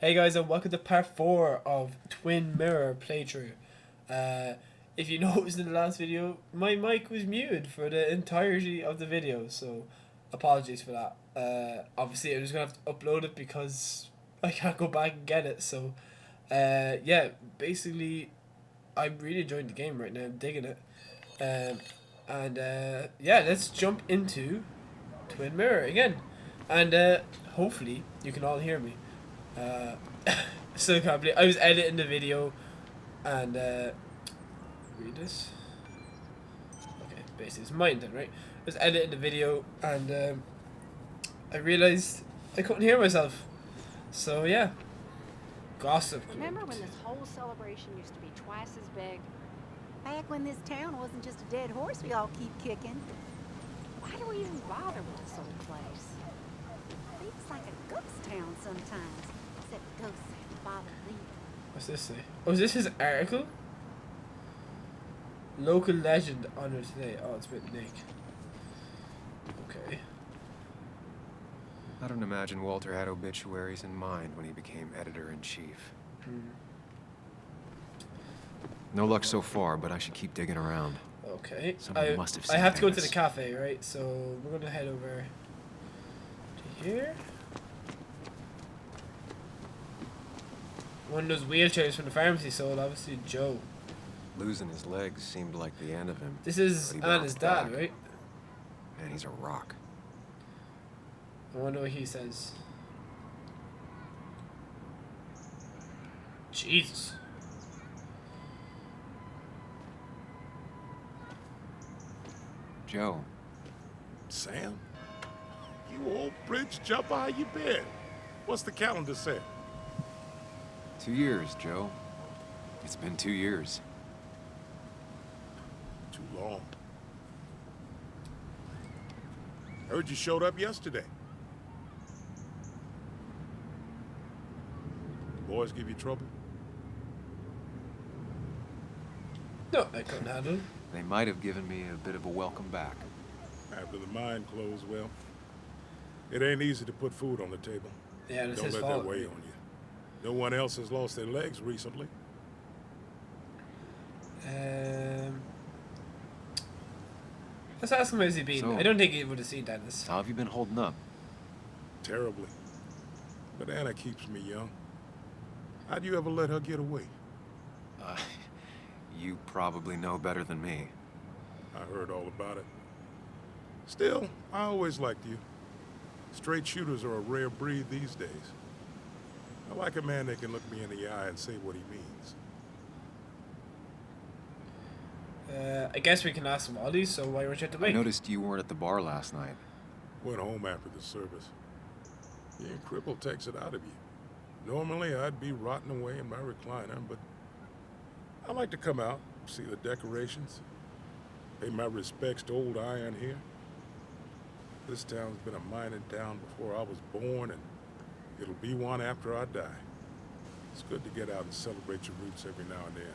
Hey guys, and welcome to part 4 of Twin Mirror playthrough. If you noticed in the last video, my mic was muted for the entirety of the video, so apologies for that. Obviously I'm just going to have to upload it because I can't go back and get it, so yeah, basically I'm really enjoying the game right now, I'm digging it. Yeah, let's jump into Twin Mirror again, and hopefully you can all hear me. Uh, Still can't believe I was editing the video and read this. Okay, basically it's mine then, right? I was editing the video and I realized I couldn't hear myself. So yeah, gossip. Remember when this whole celebration used to be twice as big? Back when this town wasn't just a dead horse we all keep kicking. Why do we even bother with this old place? Feels like a ghost town sometimes. Except ghosts have bother leaving. What's this say? Oh, is this his article? Local legend honored today. Oh, it's with Nick. Okay. I don't imagine Walter had obituaries in mind when he became editor-in-chief. No luck so far, but I should keep digging around. Okay. Someone must have I seen have to go to Dennis. the cafe, right? So we're gonna head over to here. One of those wheelchairs from the pharmacy sold, obviously Joe. Losing his legs seemed like the end of him. This is But he Anna's bounced dad, back. right? Man, he's a rock. I wonder what he says. Jesus. Joe, Sam? You old bridge jumper, how you been? What's the calendar say? 2 years, Joe. It's been 2 years. Too long. Heard you showed up yesterday. Boys give you trouble? No, I couldn't handle it. They might have given me a bit of a welcome back. After the mine closed, well, it ain't easy to put food on the table. Yeah, it's Don't his let fault. that weigh on you. No one else has lost their legs recently. Let's ask him how's he been. So- I don't think he would have seen Dennis. How have you been holding up? Terribly. But Anna keeps me young. How'd you ever let her get away? Uh, you probably know better than me. I heard all about it. Still, I always liked you. Straight shooters are a rare breed these days. I like a man that can look me in the eye and say what he means. I guess we can ask him all these, so why weren't you at the I wake? noticed you weren't at the bar last night. Went home after the service. Being crippled takes it out of you. Normally, I'd be rotting away in my recliner, but I like to come out, see the decorations, pay my respects to old Iron here. This town's been a mining town before I was born, and it'll be one after I die. It's good to get out and celebrate your roots every now and then.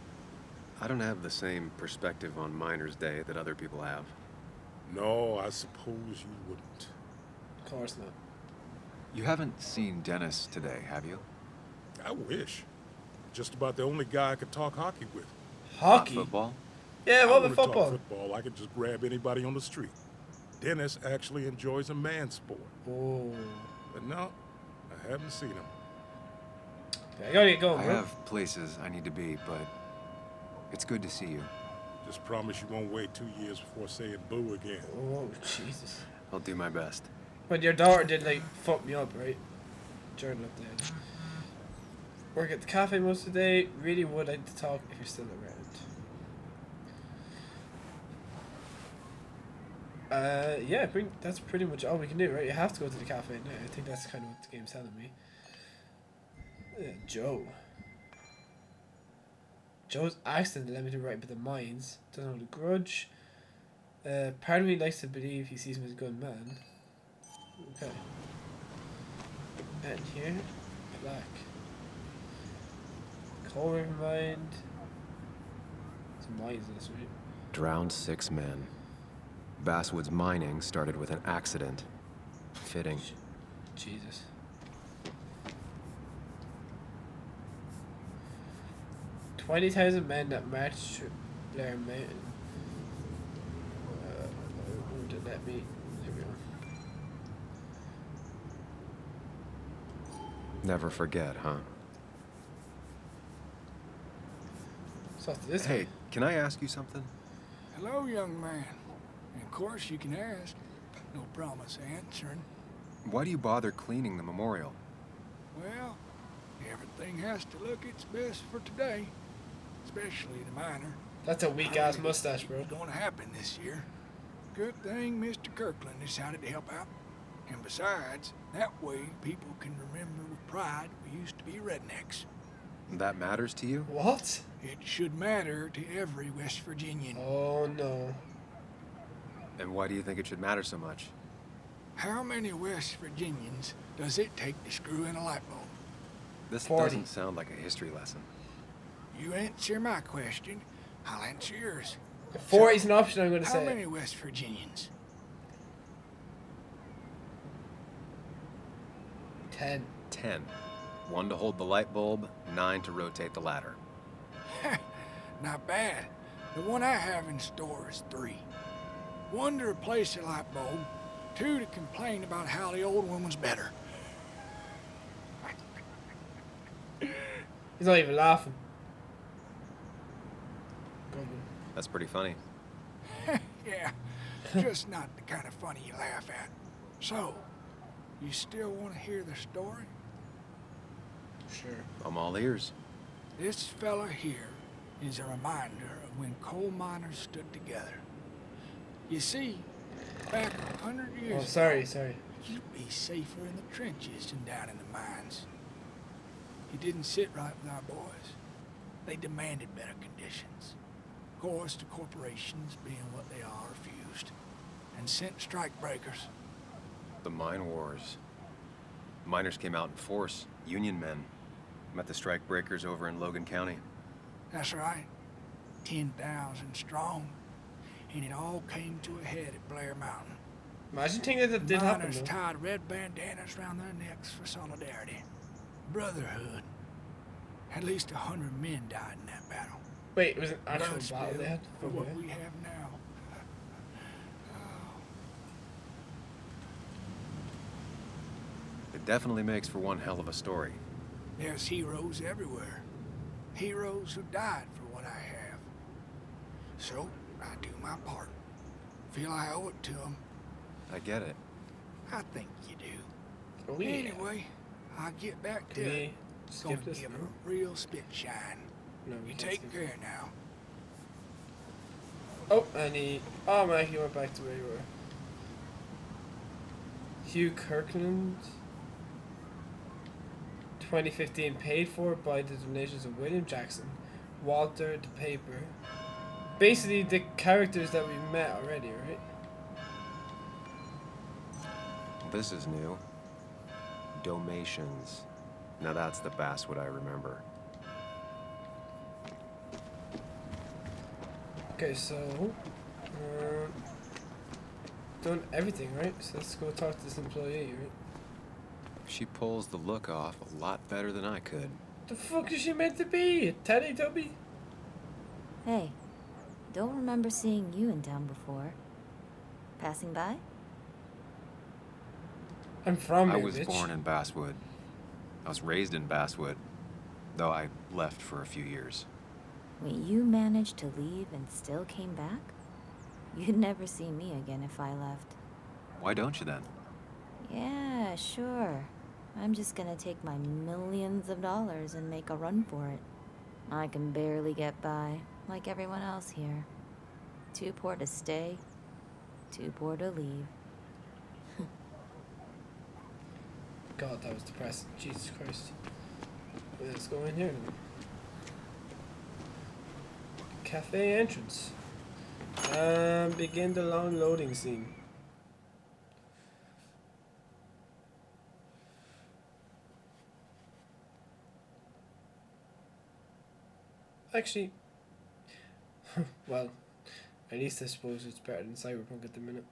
I don't have the same perspective on Miners' Day that other people have. No, I suppose you wouldn't. Of course not. You haven't seen Dennis today, have you? I wish. Just about the only guy I could talk hockey with. Not Hockey? football? Yeah, I what wanna about talk football? football, I could just grab anybody on the street. Dennis actually enjoys a man sport. Oh. But no, I haven't seen him. Okay, I gotta get going, I bro. have places I need to be, but it's good to see you. Just promise you won't wait 2 years before saying boo again. Oh, Jesus. I'll do my best. But your daughter did, like, fuck me up, right? Jordan up there. Work at the cafe most of the day. Really would like to talk if you're still around. Yeah, that's pretty much all we can do, right? You have to go to the cafe now. I think that's kind of what the game's telling me. Joe. Joe's accident led me to write about the mines. Doesn't hold a grudge. Part of me likes to believe he sees him as a good man. Okay. And here, black. Coal river mine. It's mines, that's right. Drowned 6 men. Basswood's mining started with an accident. Fitting. Jesus. 20,000 men that marched through Blair Mountain. Won't it let me? There we go. Never forget, huh? So after this Hey, guy. can I ask you something? Hello, young man. And of course you can ask. No promise answering. Why do you bother cleaning the memorial? Well, everything has to look its best for today. Especially the miner. That's a weak ass mustache, bro. It's gonna happen this year. Good thing Mr. Kirkland decided to help out. And besides, that way people can remember with pride we used to be rednecks. That matters to you? What? It should matter to every West Virginian. Oh no. And why do you think it should matter so much? How many West Virginians does it take to screw in a light bulb? This 40. doesn't sound like a history lesson. You answer my question, I'll answer yours. If 40 is an option, I'm going to How say many it. West Virginians? 10. 10. 1 to hold the light bulb, 9 to rotate the ladder. Not bad. The one I have in store is 3. 1 to replace the light bulb, 2 to complain about how the old one was better. He's not even laughing. Go on. That's pretty funny. Yeah, just not the kind of funny you laugh at. So, you still want to hear the story? Sure. I'm all ears. This fella here is a reminder of when coal miners stood together. You see, back 100 Oh, years sorry, ago, sorry. you'd be safer in the trenches than down in the mines. It didn't sit right with our boys. They demanded better conditions. Of course, the corporations, being what they are, refused and sent strike breakers. The mine wars. Miners came out in force. Union men. Met the strike breakers over in Logan County. That's right, 10,000 strong. And it all came to a head at Blair Mountain. Imagine thinking that did happen, Miners though. tied red bandanas around their necks for solidarity. Brotherhood. At least 100 men died in that battle. Wait, it was an actual Blood battle spilled they had? for what Okay. we have now. It definitely makes for one hell of a story. There's heroes everywhere. Heroes who died for what I have. So, I do my part. Feel I owe it to them. I get it. I think you do. Oh, yeah. Anyway, I'll get back Can to we it. skip Gonna this give now? a real spit shine. No, we You can't take skip. care now. Oh, and he... Oh, man, he went back to where you were. Hugh Kirkland. 2015, paid for by the donations of William Jackson, Walter the Paper. Basically, the characters that we met already, right? This is new. Domations. Now that's the basswood I remember. Okay, so... done everything, right? So let's go talk to this employee, right? She pulls the look off a lot better than I could. The fuck is she meant to be? A Teletubby? Hey, don't remember seeing you in town before. Passing by? I'm from I here, was bitch. born in Basswood. I was raised in Basswood, though I left for a few years. Wait, you managed to leave and still came back? You'd never see me again if I left. Why don't you then? Yeah, sure. I'm just gonna take my millions of dollars and make a run for it. I can barely get by, like everyone else here. Too poor to stay, too poor to leave. God, that was depressing. Jesus Christ. Let's go in here now. Cafe entrance. Begin the long loading scene. Actually, well, at least I suppose it's better than Cyberpunk at the minute.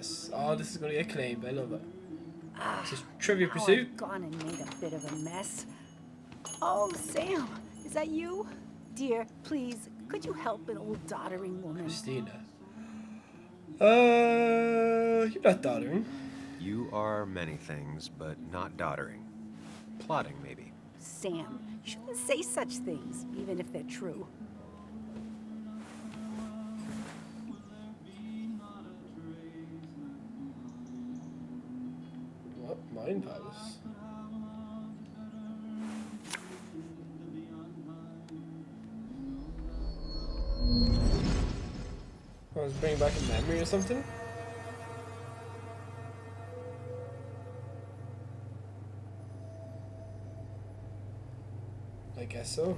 Yes. Oh, this is gonna get claimed. I love it. This is Ah, Trivia now Pursuit. I've gone and made a bit of a mess. Oh, Sam, is that you? Dear, please, could you help an old doddering woman? Christina. You're not doddering. You are many things, but not doddering. Plotting, maybe. Sam, you shouldn't say such things, even if they're true. What? Mind Palace? I was bringing back a memory or something? I guess so.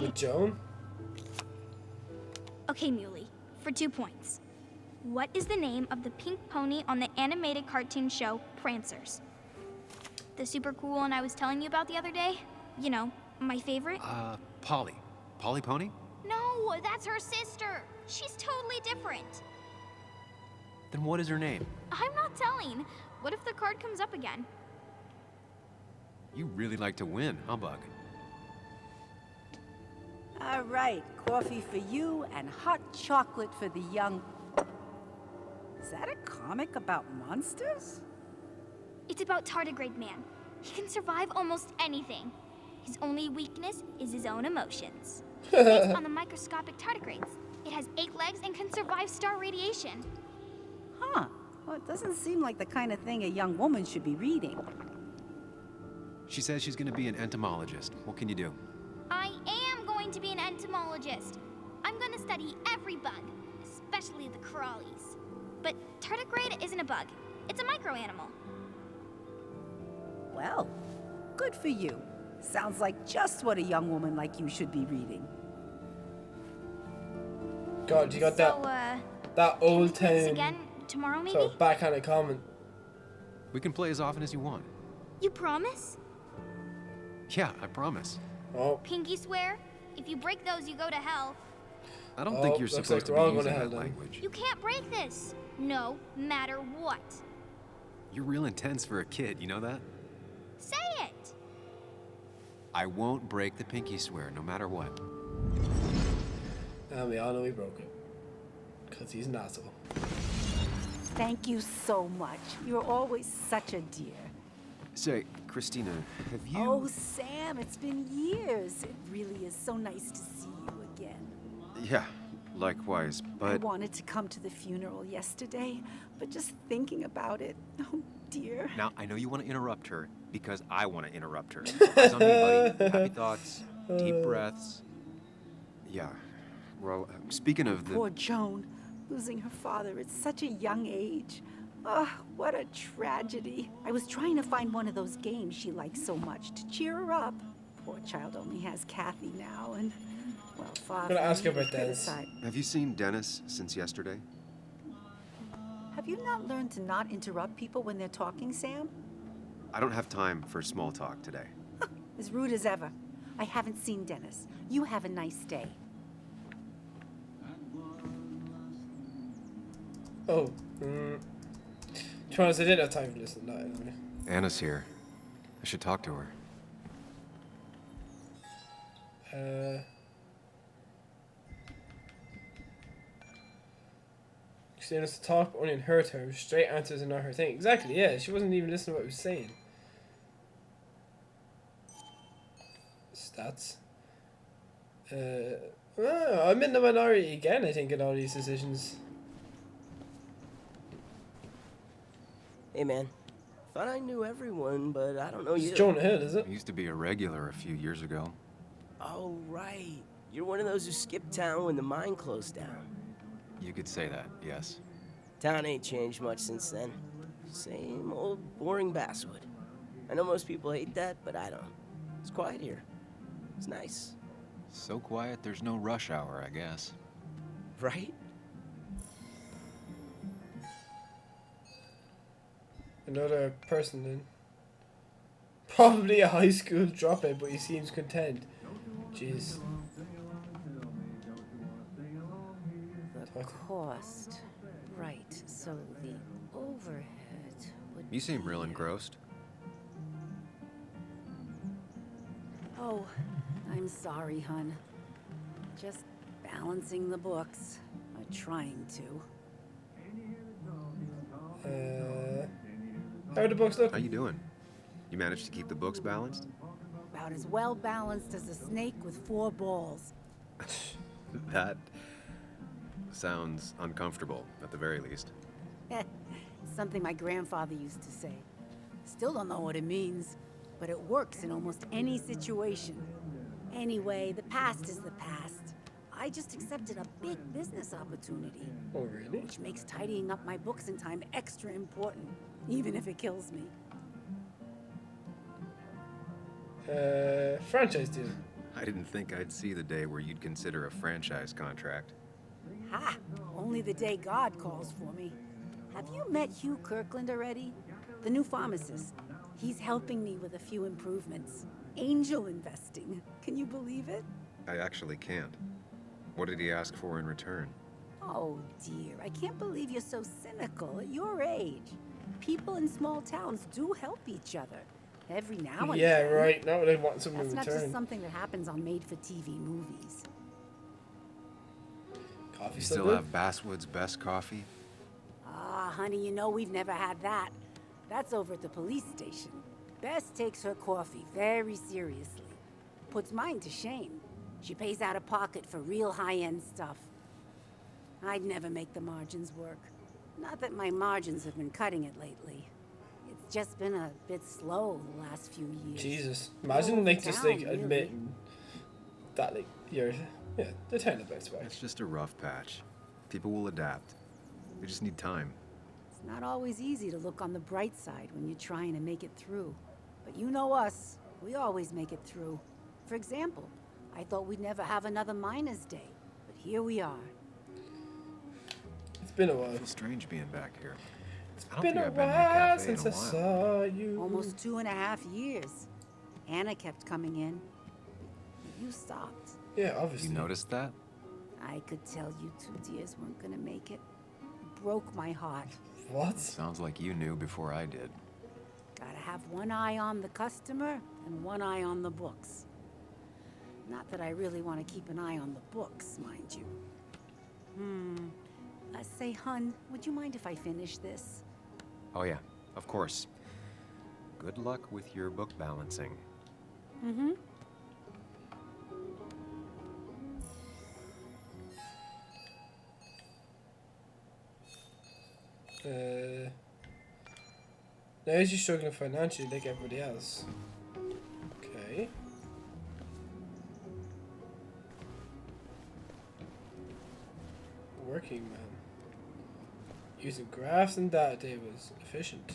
With Joan? Okay, Muley, for 2 points. What is the name of the pink pony on the animated cartoon show Prancers? The super cool one I was telling you about the other day? You know, my favorite? Polly. Polly Pony? No, that's her sister. She's totally different. Then what is her name? I'm not telling. What if the card comes up again? You really like to win, huh, Bug? All right, coffee for you and hot chocolate for the young... Is that a comic about monsters? It's about Tardigrade Man. He can survive almost anything. His only weakness is his own emotions. Based on the microscopic tardigrades, it has 8 legs and can survive star radiation. Huh. Well, it doesn't seem like the kind of thing a young woman should be reading. She says she's gonna be an entomologist. What can you do? I am going to be an entomologist. I'm going to study every bug, especially the crawlies. But tardigrade isn't a bug. It's a microanimal. Well, good for you. Sounds like just what a young woman like you should be reading. God, you got So, that can we old play this time again tomorrow, maybe? sort of backhanded comment. We can play as often as you want. You promise? Yeah, I promise. Oh, Pinky swear? If you break those, you go to hell. I don't Oh, think you're looks like supposed to they're all be going to using hell that then. language. You can't break this. No matter what. You're real intense for a kid, you know that? Say it. I won't break the pinky swear, no matter what. and we all know he broke it. Because he's an asshole. Thank you so much. You're always such a dear. Say, Christina, have you... Oh, Sam, it's been years. It really is so nice to see you again. Yeah, likewise, I but... wanted to come to the funeral yesterday, but just thinking about it, oh dear. Now, I know you want to interrupt her, because I want to interrupt her. Eyes on me, buddy. Happy thoughts, deep breaths. Yeah, well, speaking of the... Poor Joan, losing her father at such a young age. Ah, what a tragedy. I was trying to find one of those games she likes so much to cheer her up. Poor child only has Kathy now, and, well, I'm gonna ask you about Dennis. Have you seen Dennis since yesterday? Have you not learned to not interrupt people when they're talking, Sam? I don't have time for small talk today. As rude as ever. I haven't seen Dennis. You have a nice day. Oh, to be honest, I didn't have time for this and that anyway. Anna's here. I should talk to her. She wants to talk only in her terms. Straight answers are not her thing. Exactly, yeah. She wasn't even listening to what he was saying. Stats. Well, I'm in the minority again, I think, in all these decisions. Hey man, thought I knew everyone, but I don't know you. It's Jonah Hill, is it? I used to be a regular a few years ago. Oh right, you're one of those who skipped town when the mine closed down. You could say that, yes. Town ain't changed much since then. Same old boring basswood. I know most people hate that, but I don't. It's quiet here. It's nice. So quiet, there's no rush hour, I guess. Right? Another person then. Probably a high school dropout, but he seems content. Jeez. What? Cost. Right, so the overhead would You seem real be- engrossed. Oh, I'm sorry, hun. Just balancing the books. Or trying to. How are the books look? How you doing? You managed to keep the books balanced? About as well balanced as a snake with 4 balls. That sounds uncomfortable, at the very least. Something my grandfather used to say. Still don't know what it means, but it works in almost any situation. Anyway, the past is the past. I just accepted a big business opportunity, Oh, really? which makes tidying up my books in time extra important, even if it kills me. Franchise deal. I didn't think I'd see the day where you'd consider a franchise contract. Ha! Only the day God calls for me. Have you met Hugh Kirkland already? The new pharmacist. He's helping me with a few improvements. Angel investing. Can you believe it? I actually can't. What did he ask for in return? Oh dear, I can't believe you're so cynical at your age. People in small towns do help each other. Every now and Yeah, then. right. Now they want something That's in not return. just something that happens on made-for-TV movies. Coffee You still still good? have Basswood's best coffee? Ah, honey, you know we've never had that. That's over at the police station. Bess takes her coffee very seriously. Puts mine to shame. She pays out of pocket for real high-end stuff. I'd never make the margins work. Not that my margins have been cutting it lately. It's just been a bit slow the last few years. Jesus. Imagine All like the just town, like really. admitting that like you're the turnabout's back. It's just a rough patch. People will adapt. They just need time. It's not always easy to look on the bright side when you're trying to make it through. But you know us, we always make it through. For example, I thought we'd never have another Miners' Day, but here we are. It's been a I while. feel strange being back here. It's I don't been think a I've been in a while cafe since in I a while. saw you. Almost 2.5 years. Anna kept coming in. But you stopped. Yeah, obviously. You noticed that? I could tell you 2 dears weren't gonna make it. It broke my heart. What? Sounds like you knew before I did. Gotta have one eye on the customer and one eye on the books. Not that I really want to keep an eye on the books, mind you. Say, hun, would you mind if I finish this? Oh yeah, of course. Good luck with your book balancing. Mm-hmm. Now is he struggling financially like everybody else? Okay. Working man. Using graphs and data tables. Efficient.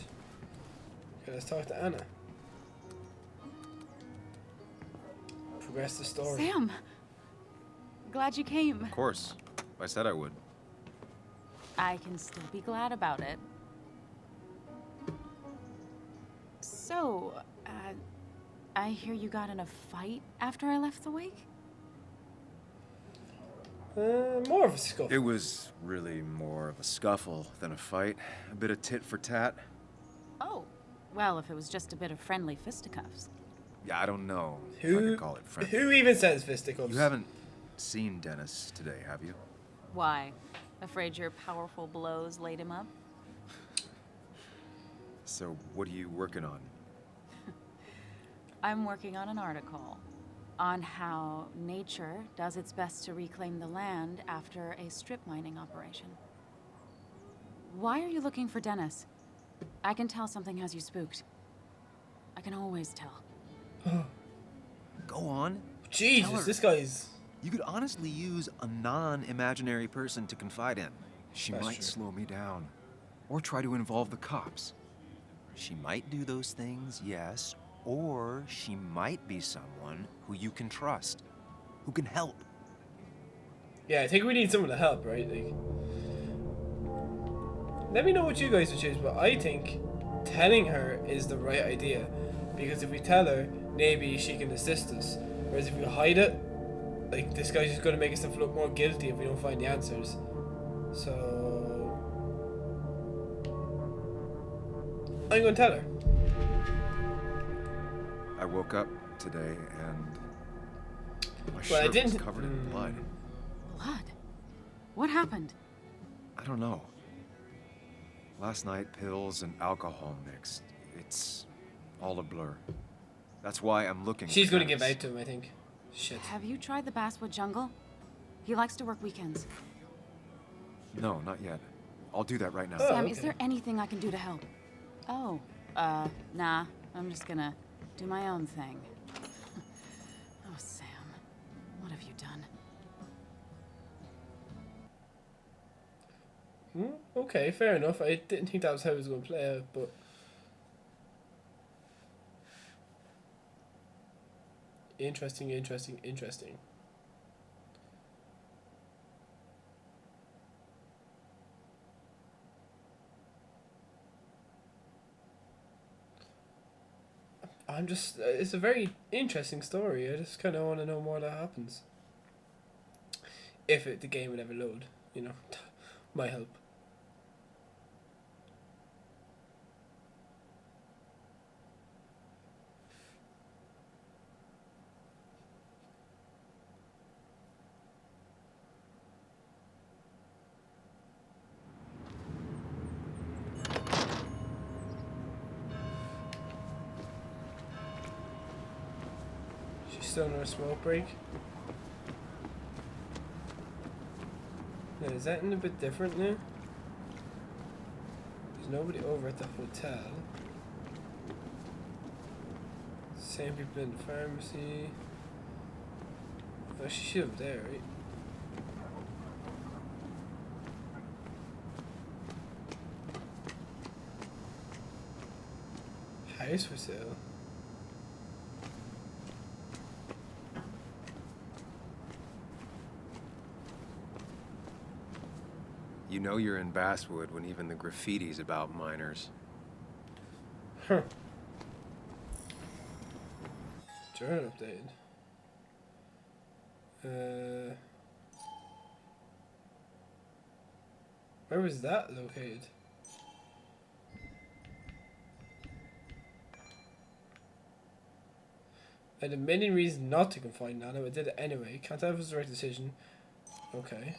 Okay, let's talk to Anna. Progress the story. Sam! Glad you came. Of course. I said I would. I can still be glad about it. So, I hear you got in a fight after I left the wake? More of a scuffle. It was really more of a scuffle than a fight. A bit of tit for tat. Oh, well, if it was just a bit of friendly fisticuffs. Yeah, I don't know if I Who, could call it friendly. who even says fisticuffs? You haven't seen Dennis today, have you? Why? Afraid your powerful blows laid him up? So, what are you working on? I'm working on an article on how nature does its best to reclaim the land after a strip mining operation. Why are you looking for Dennis? I can tell something has you spooked. I can always tell. Go on. Tell Jesus, her. this guy's... You could honestly use a non-imaginary person to confide in. She That's might true. slow me down. Or try to involve the cops. She might do those things, yes. Or she might be someone who you can trust. Who can help. Yeah, I think we need someone to help, right? Like, let me know what you guys would choose, but I think telling her is the right idea. Because if we tell her, maybe she can assist us. Whereas if we hide it, like, this guy's just going to make us look more guilty if we don't find the answers. So I'm gonna tell her. I woke up today and my Well, I shirt was didn't. covered in blood. Blood? What happened? I don't know. Last night, pills and alcohol mixed. It's all a blur. That's why I'm looking She's for gonna give Dennis. out to him, I think. Shit. Have you tried the Basswood Jungle? He likes to work weekends. No, not yet. I'll do that right now. Oh, Sam, okay. is there anything I can do to help? Oh, nah. I'm just gonna do my own thing. Oh, Sam. What have you done? Okay, fair enough. I didn't think that was how it was going to play out, but interesting. I'm just, it's a very interesting story. I just kind of want to know more that happens. If the game would ever load, you know, might help. She's still on a smoke break. Now, is that a bit different now? There's nobody over at the hotel. Same people in the pharmacy. Oh, she should have there, right? House for sale. You know you're in Basswood when even the graffiti's about minors. Huh. Journal updated. Where was that located? I had a million reasons not to confide in Anna, but did it anyway. Can't tell if it was the right decision. Okay.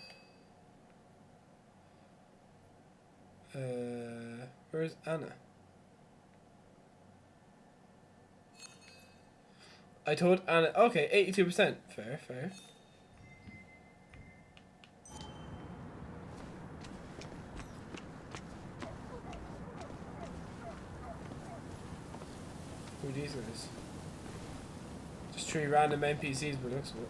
Where's Anna? I told Anna. Okay, 82%. Fair. Who are these guys? Just 3 random NPCs, but looks good.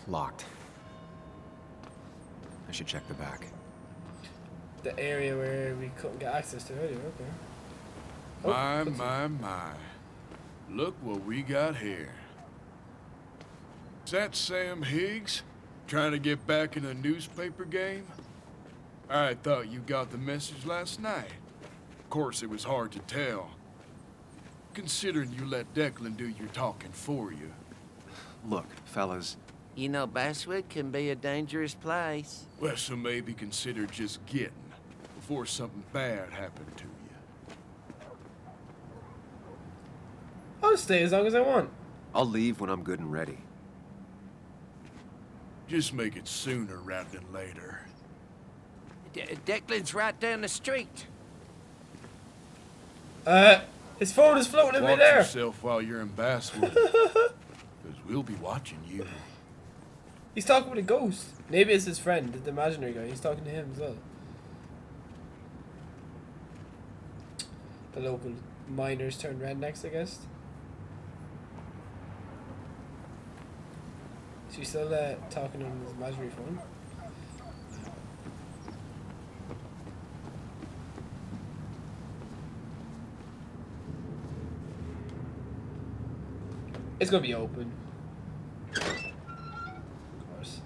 Locked. I should check the back. The area where we couldn't get access to earlier, okay. Oh, My. Look what we got here. Is that Sam Higgs? Trying to get back in the newspaper game? I thought you got the message last night. Of course, it was hard to tell, considering you let Declan do your talking for you. Look, fellas. You know, Basswood can be a dangerous place. Well, so maybe consider just getting before something bad happened to you. I'll stay as long as I want. I'll leave when I'm good and ready. Just make it sooner rather than later. Declan's right down the street. His phone is floating in Watch midair. yourself while you're in Basswood, because we'll be watching you. He's talking with a ghost. Maybe it's his friend, the imaginary guy. He's talking to him as well. The local miners turned rednecks, I guess. She's still talking on his imaginary phone. It's gonna be open. Of course.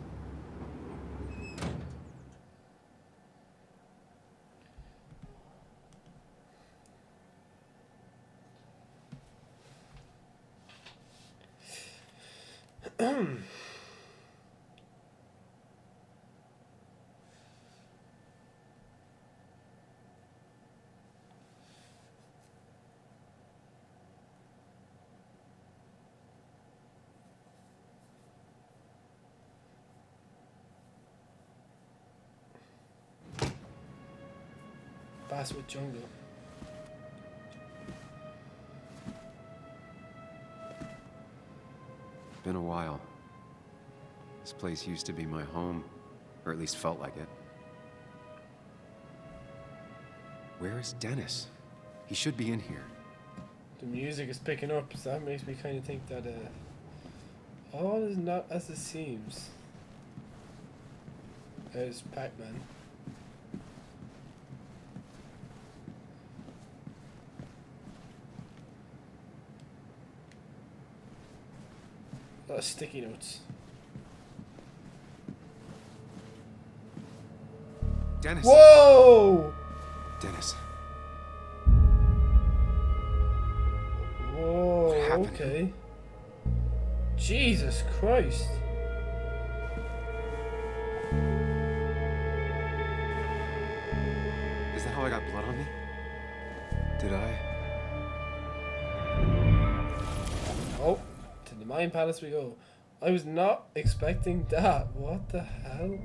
Basswood Jungle. Been a while. This place used to be my home, or at least felt like it. Where is Dennis? He should be in here. The music is picking up, so that makes me kind of think that all is not as it seems. There's Pac-Man. A lot of sticky notes. Dennis! Whoa! Dennis. Whoa, What happened? okay. Jesus Christ. Is that how I got blood on me? Did I? Oh, to the Mind Palace we go. I was not expecting that. What the hell?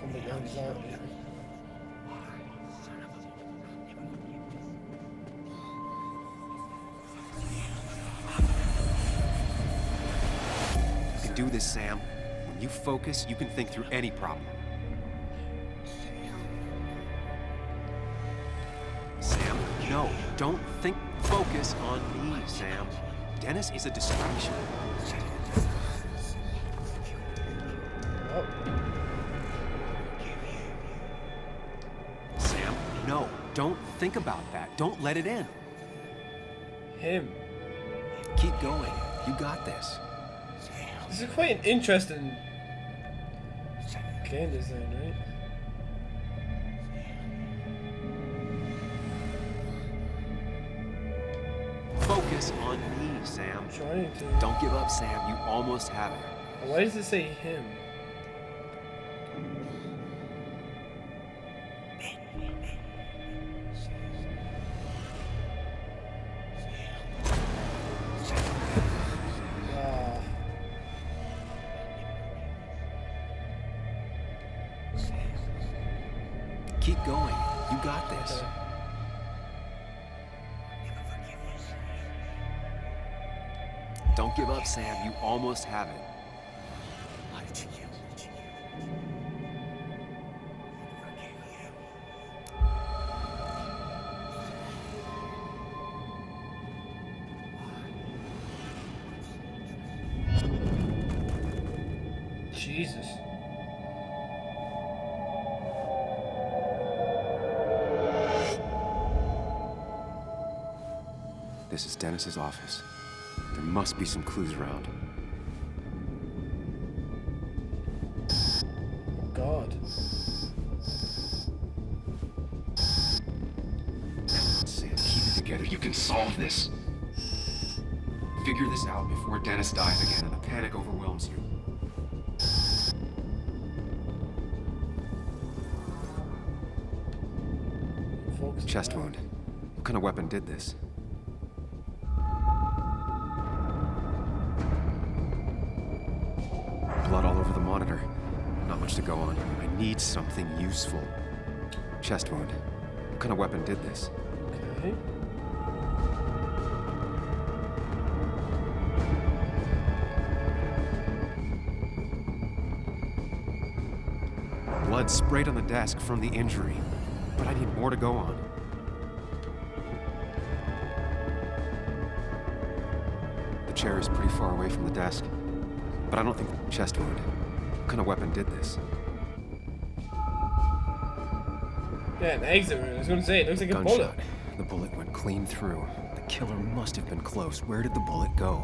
Oh my God, he's out here. You can do this, Sam. When you focus, you can think through any problem. Sam, no, don't think. Focus on me, Sam. Dennis is a distraction. Oh. Sam, no, don't think about that. Don't let it in. Him. Keep going. You got this. This is quite an interesting game design, right? Focus on me, Sam. I'm trying to. Don't give up, Sam. You almost have it. Why does it say him? Ah. Keep going. You got this. Okay. Don't give up, Sam. You almost have it. Jesus. This is Dennis's office. There must be some clues around. God. Sam, keep it together. You can solve this. Figure this out before Dennis dies again and the panic overwhelms you. Focus on Chest that. wound. What kind of weapon did this? Blood all over the monitor. Not much to go on. I need something useful. Chest wound. What kind of weapon did this? Okay. Blood sprayed on the desk from the injury. But I need more to go on. The chair is pretty far away from the desk. But I don't think chest wound. What kind of weapon did this? Yeah, an exit route. I was going to say, it looks like a bullet. Gunshot. The bullet went clean through. killer must have been close. Where did the bullet go?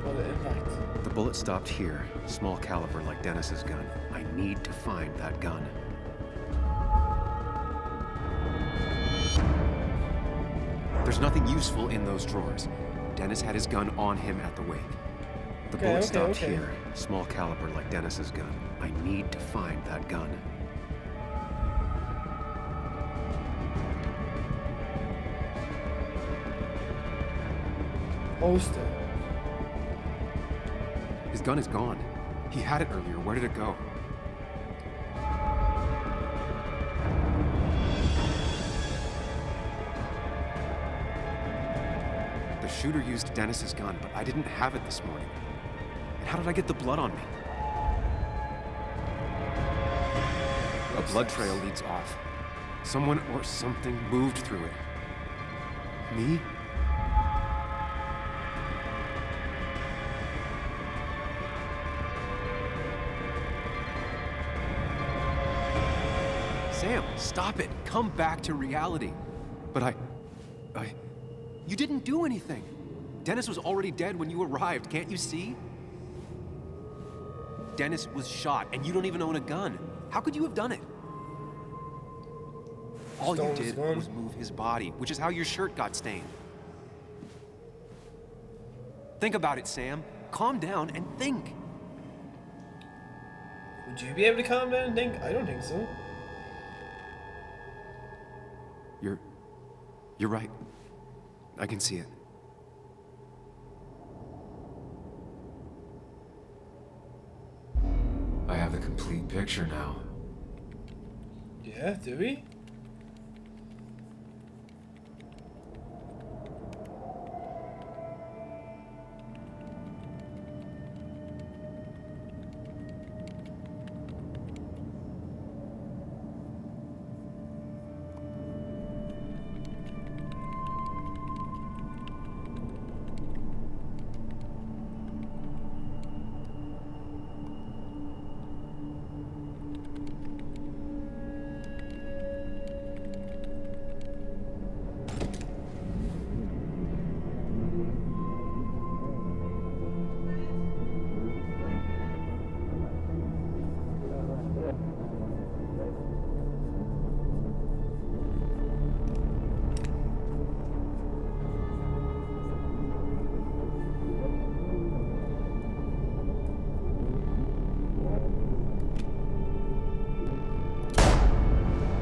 Bullet impact. The bullet stopped here. Small caliber like Dennis's gun. I need to find that gun. There's nothing useful in those drawers. Dennis had his gun on him at the wake. The bullet stopped here. Small caliber like Dennis's gun. I need to find that gun. Holster. His gun is gone. He had it earlier. Where did it go? The shooter used Dennis's gun, but I didn't have it this morning. And how did I get the blood on me? A blood trail leads off. Someone or something moved through it. Me? Sam, stop it. Come back to reality. But you didn't do anything. Dennis was already dead when you arrived, can't you see? Dennis was shot, and you don't even own a gun. How could you have done it? All you did was move his body, which is how your shirt got stained. Think about it, Sam. Calm down and think. Would you be able to calm down and think? I don't think so. You're right. I can see it. I have the complete picture now. Yeah, do we?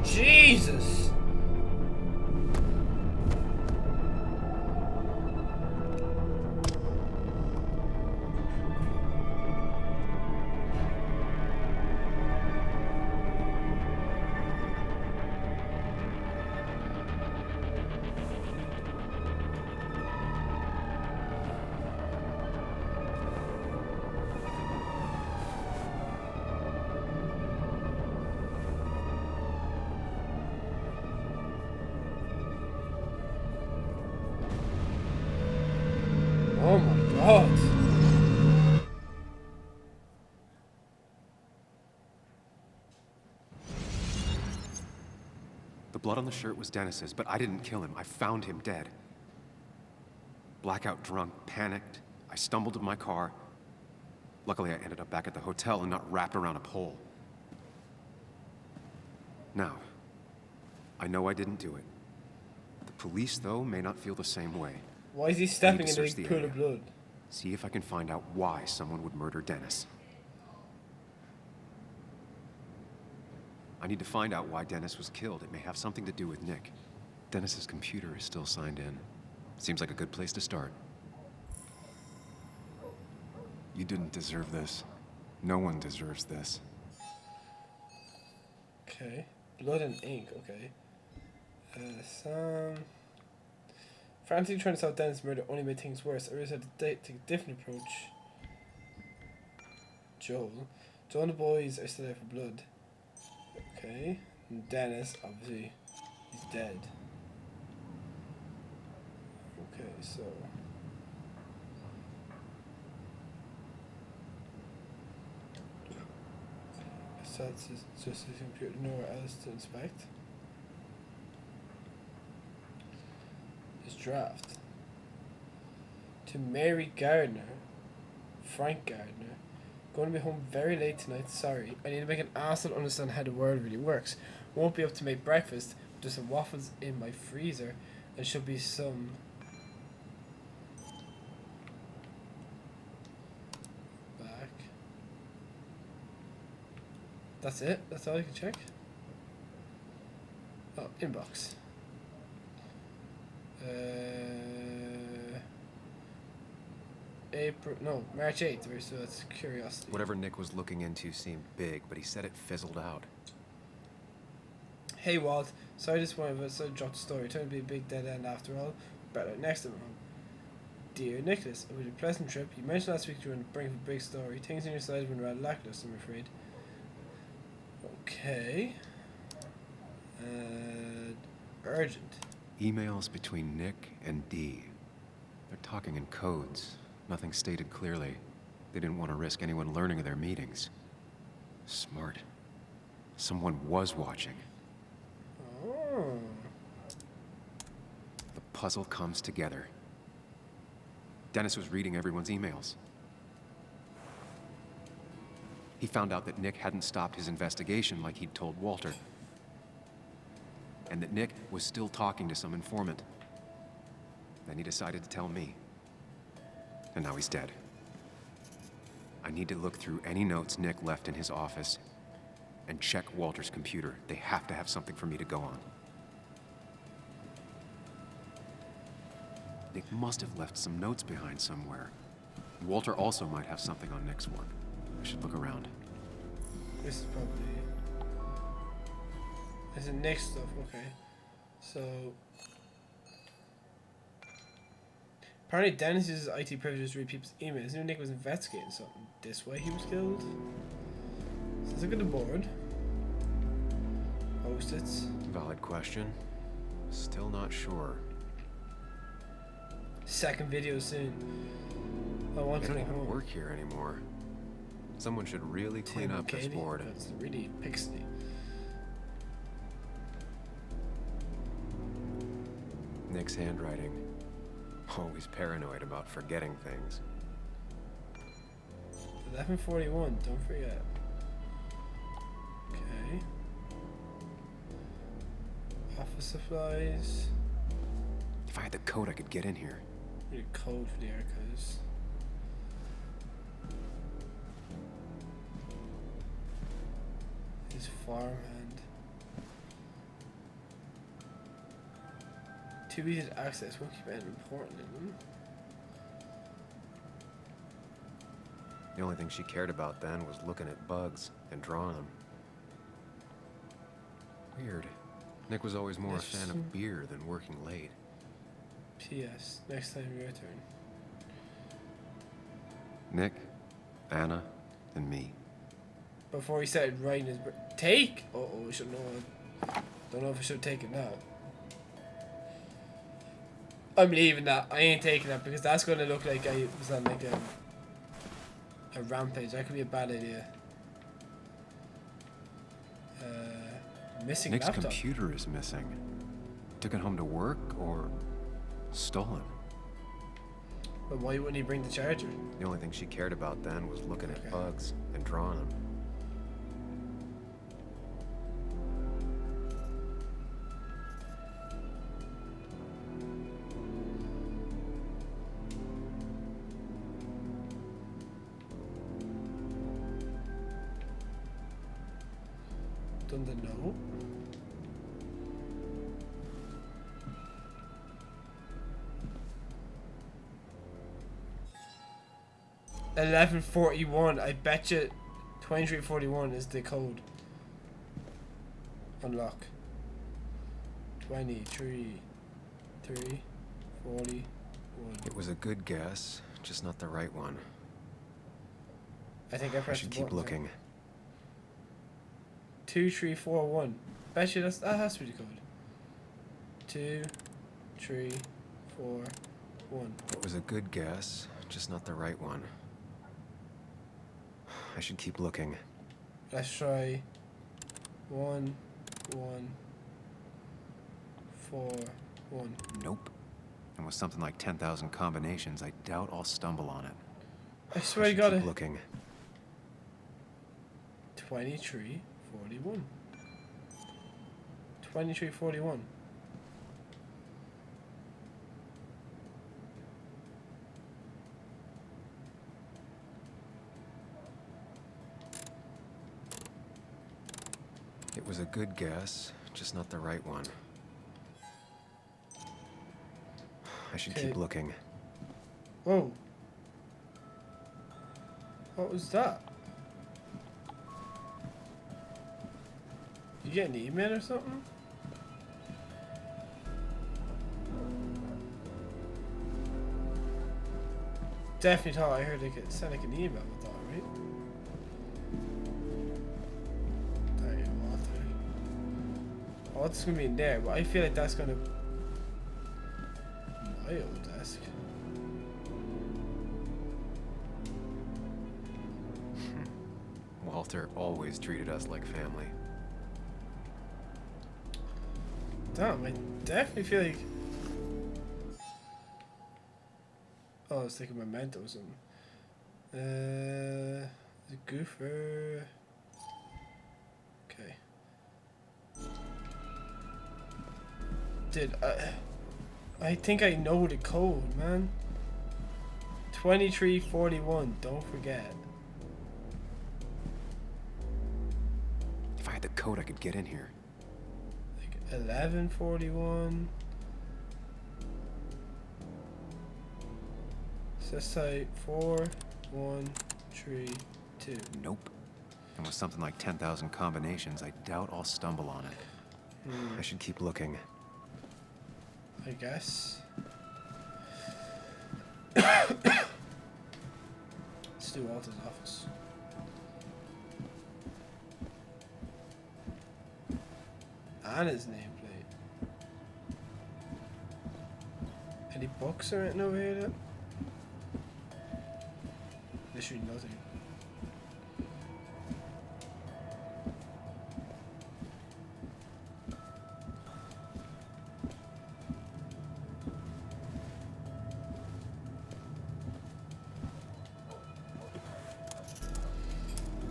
Jesus! Oh my god. The blood on the shirt was Dennis's, but I didn't kill him. I found him dead. Blackout drunk, panicked. I stumbled to my car. Luckily, I ended up back at the hotel and not wrapped around a pole. Now, I know I didn't do it. The police, though, may not feel the same way. Why is he stepping in a pool of blood? See if I can find out why someone would murder Dennis. I need to find out why Dennis was killed. It may have something to do with Nick. Dennis's computer is still signed in. Seems like a good place to start. You didn't deserve this. No one deserves this. Okay. Blood and ink, okay. Sam... Frantically trying to solve Dennis' murder only made things worse. I realized I had to take a different approach. Joel and the boys are still there for blood. Okay. And Dennis, obviously, he's dead. Okay, so... That's just his computer, nowhere else to inspect. Draft. To Mary Gardner. Frank Gardner. Going to be home very late tonight, sorry. I need to make an asshole understand how the world really works. Won't be able to make breakfast. There's some waffles in my freezer. And should be some... back. That's it? That's all you can check? Oh, inbox. March 8th, so that's curiosity. Whatever Nick was looking into seemed big, but he said it fizzled out. Hey Walt, sorry this one of us dropped the story. Turned to be a big dead end after all. Better next time around. Dear Nicholas, it was a pleasant trip. You mentioned last week you were on the brink of a big story. Things on your side have been rather lackluster, I'm afraid. Okay. Urgent. Emails between Nick and Dee. They're talking in codes. Nothing stated clearly. They didn't want to risk anyone learning of their meetings. Smart. Someone was watching. Oh. The puzzle comes together. Dennis was reading everyone's emails. He found out that Nick hadn't stopped his investigation like he'd told Walter. And that Nick was still talking to some informant. Then he decided to tell me. And now he's dead. I need to look through any notes Nick left in his office and check Walter's computer. They have to have something for me to go on. Nick must have left some notes behind somewhere. Walter also might have something on Nick's one. I should look around. This is probably... This is Nick's stuff, okay. So... Apparently Dennis uses IT privileges to read people's emails. Knew Nick was investigating something. This way he was killed. So let's look at the board. Post-its. Valid question. Still not sure. Second video soon. I want They to don't come home. work here anymore. Someone should really clean Tim up this Katie? board. That's really pixely. Nick's handwriting. Always paranoid about forgetting things. 11:41. Don't forget. Okay. Office supplies. If I had the code, I could get in here. Need a code for the archives. His farmhand. Too easy to access. Won't keep anything important in them. The only thing she cared about then was looking at bugs and drawing them. Weird. Nick was always more a fan of beer than working late. P.S. Next time your turn. Nick, Anna, and me. Before he started writing his... Take! Uh-oh, we should know. Don't know if I should take it now. I'm leaving that. I ain't taking that because that's going to look like I was on like a rampage. That could be a bad idea. Missing Nick's laptop. computer is missing. Took it home to work or stolen. But why wouldn't he bring the charger? The only thing she cared about then was looking at Okay. bugs and drawing them. Done the note. $11.41. I bet you 23.41 is the code. Unlock. 23.41. It was a good guess, just not the right one. I think I I pressed should the keep button there. looking. 2341. Bet you that has to be the code. 2341. It was a good guess, just not the right one. I should keep looking. Let's try 1 1 4 1. Nope. And with something like 10,000 combinations, I doubt I'll stumble on it. I swear I to should God. keep looking. 2341. 2341. It was a good guess, just not the right one. I should keep looking. Whoa. What was that? You get an email or something? Definitely thought I heard it sound like an email with that, right? There you go, Walter. Oh, what's gonna be in there? But I feel like that's gonna. My old desk. Walter always treated us like family. Damn, I definitely feel like. Oh, I was thinking Memento or something. The Goofer. Okay. Dude, I think I know the code, man. 2341, don't forget. If I had the code, I could get in here. Like 1141. Site 4132. Nope. And with something like 10,000 combinations, I doubt I'll stumble on it. I should keep looking. I guess. Let's do Walter's office. And his nameplate. Any books or anything over here? Literally nothing.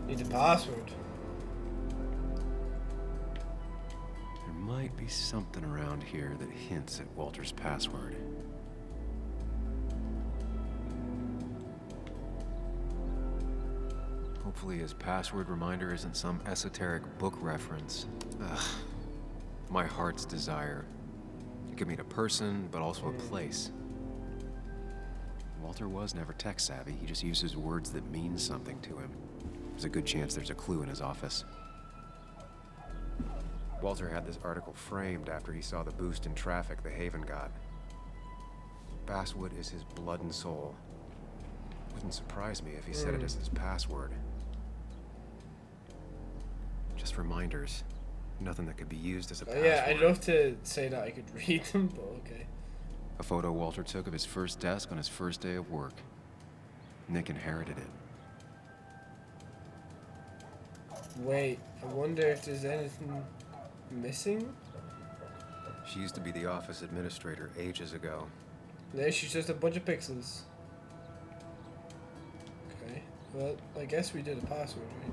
Need the password. There might be something around here that hints at Walter's password. Hopefully his password reminder isn't some esoteric book reference. Ugh. My heart's desire. It could mean a person, but also a place. Walter was never tech savvy. He just uses words that mean something to him. There's a good chance there's a clue in his office. Walter had this article framed after he saw the boost in traffic the Haven got. Basswood is his blood and soul. Wouldn't surprise me if he said it as his password. Just reminders. Nothing that could be used as a password. Yeah, I'd love to say that I could read them, but okay. A photo Walter took of his first desk on his first day of work. Nick inherited it. Wait, I wonder if there's anything missing? She used to be the office administrator ages ago. No, she's just a bunch of pixels. Okay, well, I guess we did a password, right?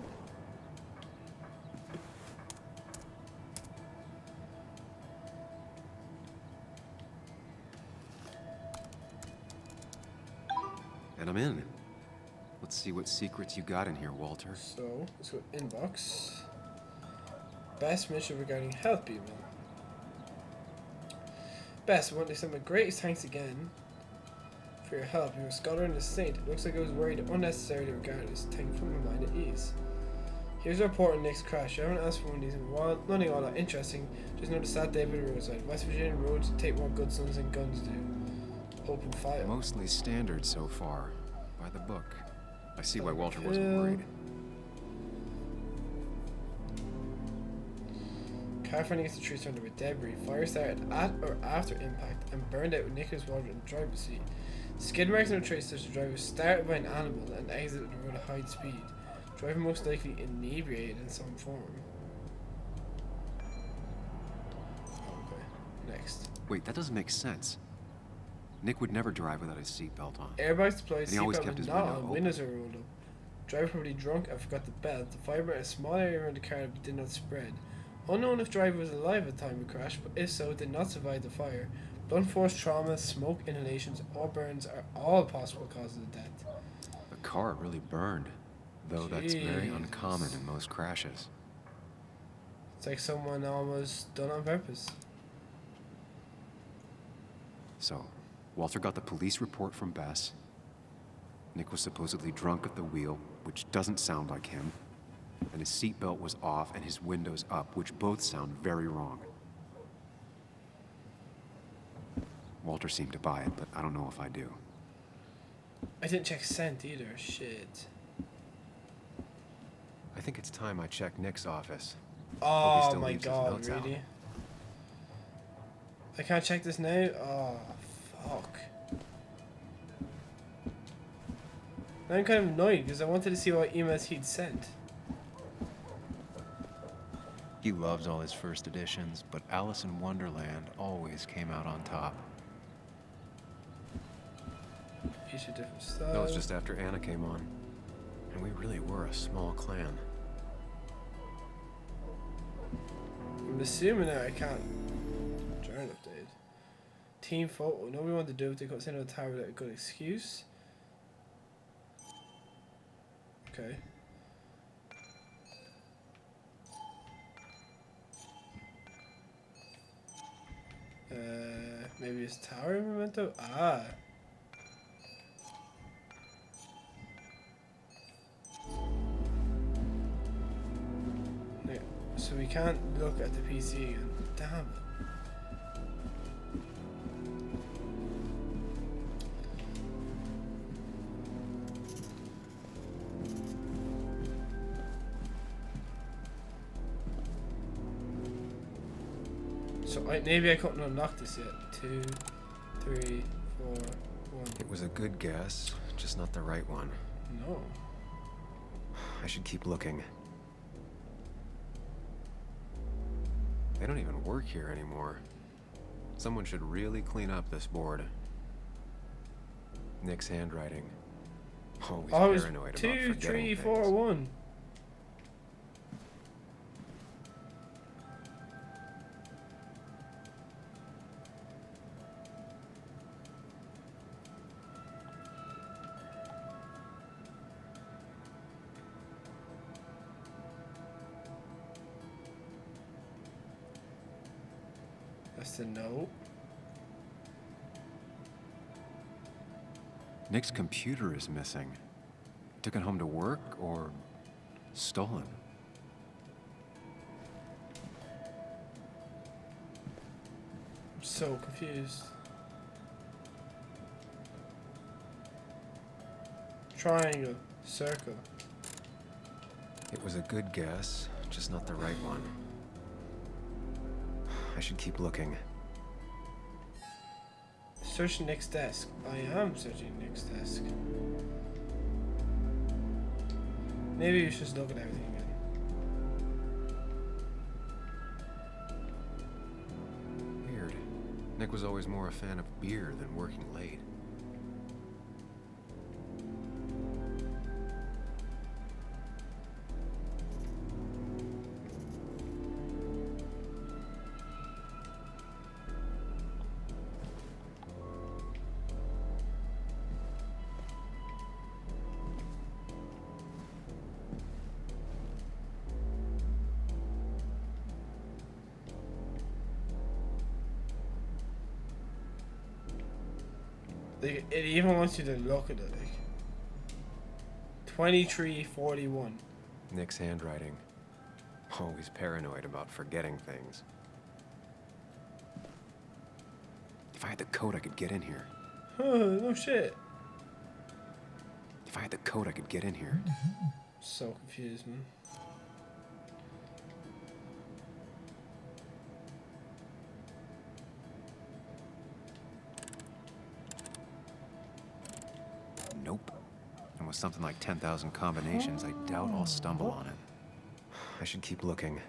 And I'm in. Let's see what secrets you got in here, Walter. So, let's go inbox. Best mission regarding health email. Best, I want to extend my greatest thanks again for your help. You're a scholar and a saint. It looks like I was worried unnecessarily regardless. Thank you for my mind at ease. Here's a report on Nick's crash. I haven't asked for one of these in a while. Nothing all that interesting. Just noticed that David roadside. West Virginia roads take more good sons than guns do. Open file. Mostly standard so far. By the book. I see why Walter wasn't worried. Car finding against the tree surrounded with debris. Fire started at or after impact and burned out with Nicholas Walter in the driver's seat. Skid marks on the trace such the driver started by an animal and exited the road at high speed. Driver most likely inebriated in some form. Okay, next. Wait, that doesn't make sense. Nick would never drive without his seatbelt on. Airbags deployed, And he always seatbelt kept was his not window on, open. windows are rolled up. Driver probably drunk and forgot the belt. The fibre in a small area around the car did not spread. Unknown if driver was alive at the time of the crash, but if so, did not survive the fire. Blunt force trauma, smoke inhalations, or burns are all possible causes of death. The car really burned, though that's very Jesus. uncommon in most crashes. It's like someone almost done on purpose. So, Walter got the police report from Bess. Nick was supposedly drunk at the wheel, which doesn't sound like him. And his seatbelt was off and his windows up, which both sound very wrong. Walter seemed to buy it, but I don't know if I do. I didn't check scent either. Shit. I think it's time I check Nick's office. Oh still my leaves his god, notes out. really? I can't check this now? Oh, fuck. Now I'm kind of annoyed because I wanted to see what emails he'd sent. He loves all his first editions, but Alice in Wonderland always came out on top. Each a different style. That was just after Anna came on. And we really were a small clan. I'm assuming that I can't journal update. Team photo. Nobody wanted to do it. They couldn't send out a tower without a good excuse. Okay. Maybe it's tower memento? Ah. Yeah, so we can't look at the PC again. Damn it. So maybe I couldn't unlock this yet. 2, 3, 4, 1. It was a good guess, just not the right one. No. I should keep looking. They don't even work here anymore. Someone should really clean up this board. Nick's handwriting. Always Oh, it was paranoid about 2, forgetting 3, things. 4, 1. That's a no. Nick's computer is missing. Took it home to work or stolen? I'm so confused. Triangle, circle. It was a good guess, just not the right one. I should keep looking. Search Nick's desk. I am searching Nick's desk. Maybe you should just look at everything again. Weird. Nick was always more a fan of beer than working late. Like, it even wants you to look at it. Like 2341. Nick's handwriting. Always paranoid about forgetting things. If I had the code, I could get in here. No shit. If I had the code, I could get in here. So confused, man. Nope. And with something like 10,000 combinations, I doubt I'll stumble on it. I should keep looking.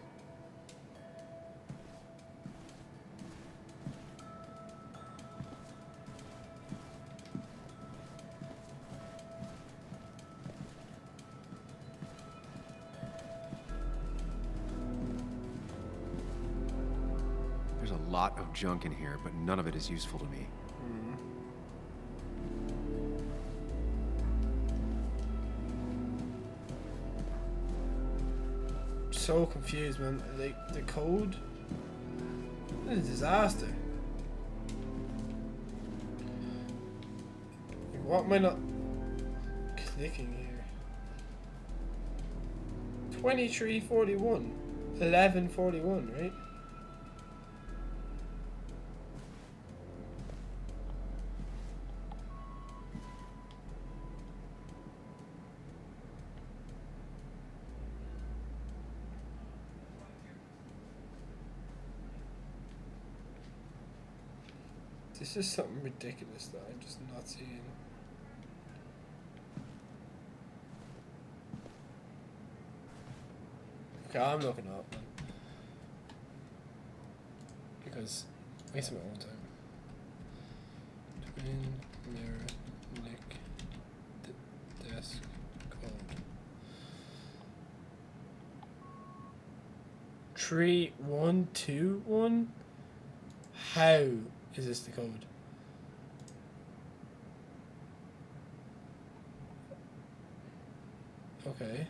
a lot of junk in here, but none of it is useful to me. So confused, man. Like, the code? What a disaster. Like, what am I not clicking here? 2341. 1141, right? This is something ridiculous that I'm just not seeing. Okay, I'm looking up, man. Because wasting my own time. Twin mirror Nick desk code 3121. How is this the code? Okay.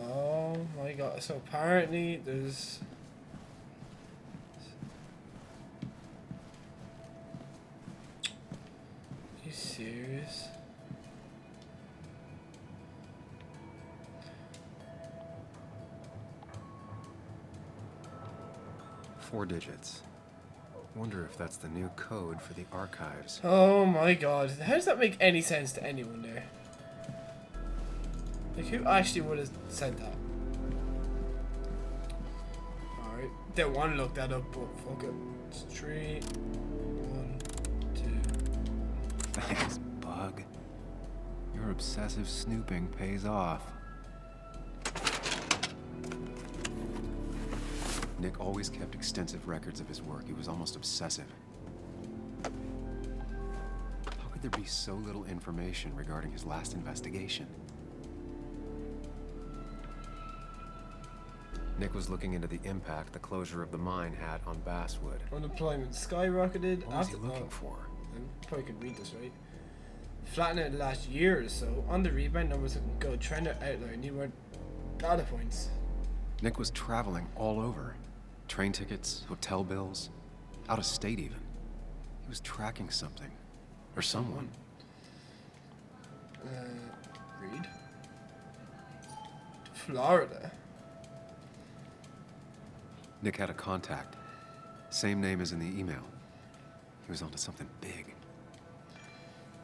Oh my god, so apparently there's... Are you serious? Four digits. Wonder if that's the new code for the archives. Oh my god, how does that make any sense to anyone there? Like, who actually would have said that? Alright, didn't want to look that up, but fuck it. It's 3, 1, 2. Thanks, Bug. Your obsessive snooping pays off. Nick always kept extensive records of his work. He was almost obsessive. How could there be so little information regarding his last investigation? Nick was looking into the impact the closure of the mine had on Basswood. Unemployment skyrocketed. What was he looking for? I probably could read this right. Flattened out the last year or so. On the rebound, numbers looking good. Trend outlier. Need more data points. Nick was traveling all over. Train tickets, hotel bills, out of state even. He was tracking something. Or someone. Read. Florida. Nick had a contact. Same name as in the email. He was onto something big.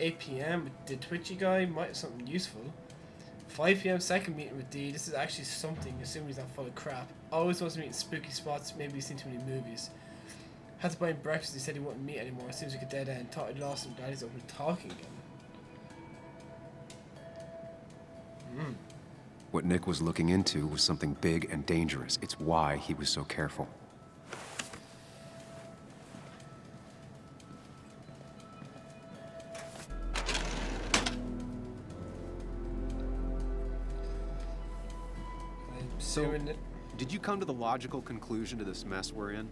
8 p.m. with the Twitchy guy. Might have something useful. 5 p.m. second meeting with D. This is actually something, assuming he's not full of crap. Always wants to meet in spooky spots. Maybe he's seen too many movies. Had to buy him breakfast. He said he wouldn't meet anymore. Seems like a dead end. Thought I'd lost him. Glad he's open to talking again. What Nick was looking into was something big and dangerous. It's why he was so careful. So, did you come to the logical conclusion to this mess we're in?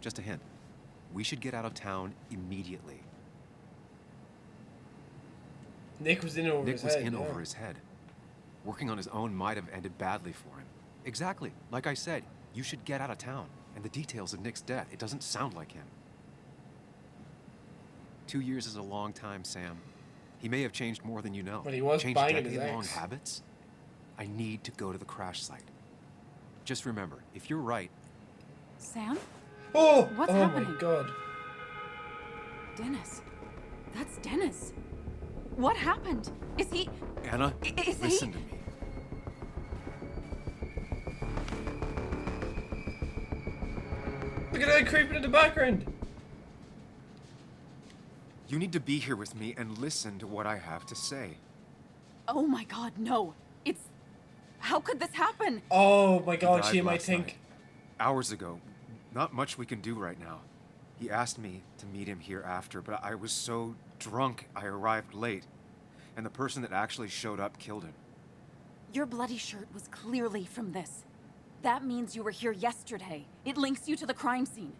Just a hint. We should get out of town immediately. Nick was in over his head. Nick was in over his head. Working on his own might have ended badly for him. Exactly. Like I said, you should get out of town. And the details of Nick's death, it doesn't sound like him. 2 years is a long time, Sam. He may have changed more than you know. But he was changed banging his decade-long ex. habits. I need to go to the crash site. Just remember, if you're right... Sam? Oh! What's oh happening? my god. Dennis. That's Dennis. What happened? Is he... Anna, Is listen to me. Look at that creeping in the background. You need to be here with me and listen to what I have to say. Oh my god, no. It's... How could this happen? Oh my He god, died she might last think. night. Hours ago. Not much we can do right now. He asked me to meet him here after, but I was so drunk I arrived late. And the person that actually showed up killed him. Your bloody shirt was clearly from this. That means you were here yesterday. It links you to the crime scene.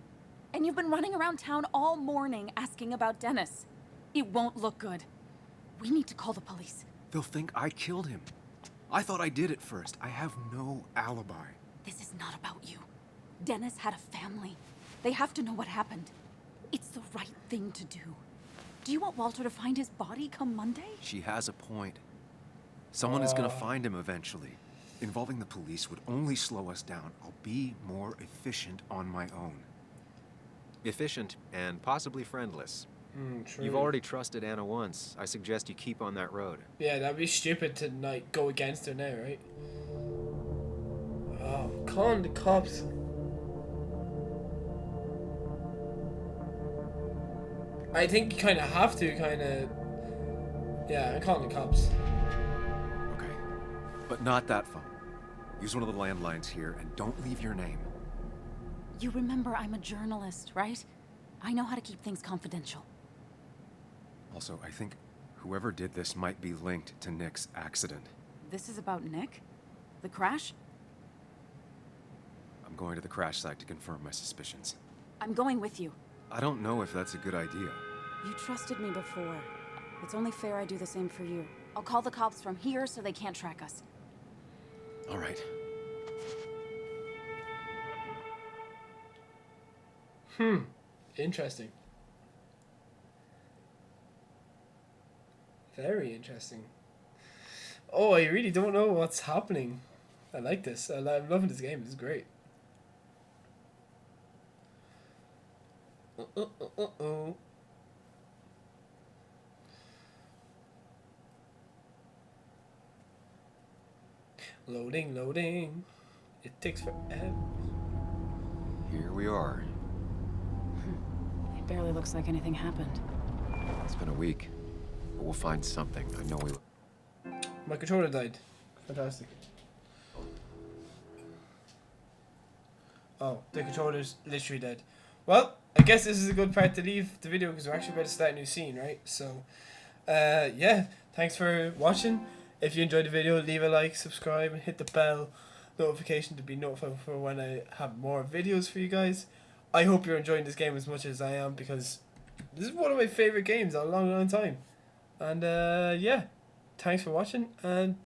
And you've been running around town all morning asking about Dennis. It won't look good. We need to call the police. They'll think I killed him. I thought I did at first. I have no alibi. This is not about you. Dennis had a family. They have to know what happened. It's the right thing to do. Do you want Walter to find his body come Monday? She has a point. Someone is gonna find him eventually. Involving the police would only slow us down. I'll be more efficient on my own. Efficient and possibly friendless. True. You've already trusted Anna once. I suggest you keep on that road. Yeah, that'd be stupid to like go against her now, right? Oh, calling the cops. I think you kind of have to, Yeah, I'm calling the cops. Okay. But not that phone. Use one of the landlines here and don't leave your name. You remember I'm a journalist, right? I know how to keep things confidential. Also, I think whoever did this might be linked to Nick's accident. This is about Nick? The crash? I'm going to the crash site to confirm my suspicions. I'm going with you. I don't know if that's a good idea. You trusted me before. It's only fair I do the same for you. I'll call the cops from here so they can't track us. All right. Interesting. Very interesting. Oh, I really don't know what's happening. I like this. I'm loving this game. This is great. Uh-oh. Loading, loading. It takes forever. Here we are. It barely looks like anything happened. It's been a week. But we'll find something. I know we will. My controller died. Fantastic. Oh, the controller's literally dead. Well, I guess this is a good part to leave the video because we're actually about to start a new scene, right? So, yeah. Thanks for watching. If you enjoyed the video, leave a like, subscribe, and hit the bell notification to be notified for when I have more videos for you guys. I hope you're enjoying this game as much as I am because this is one of my favorite games in a long, long time. And yeah, thanks for watching and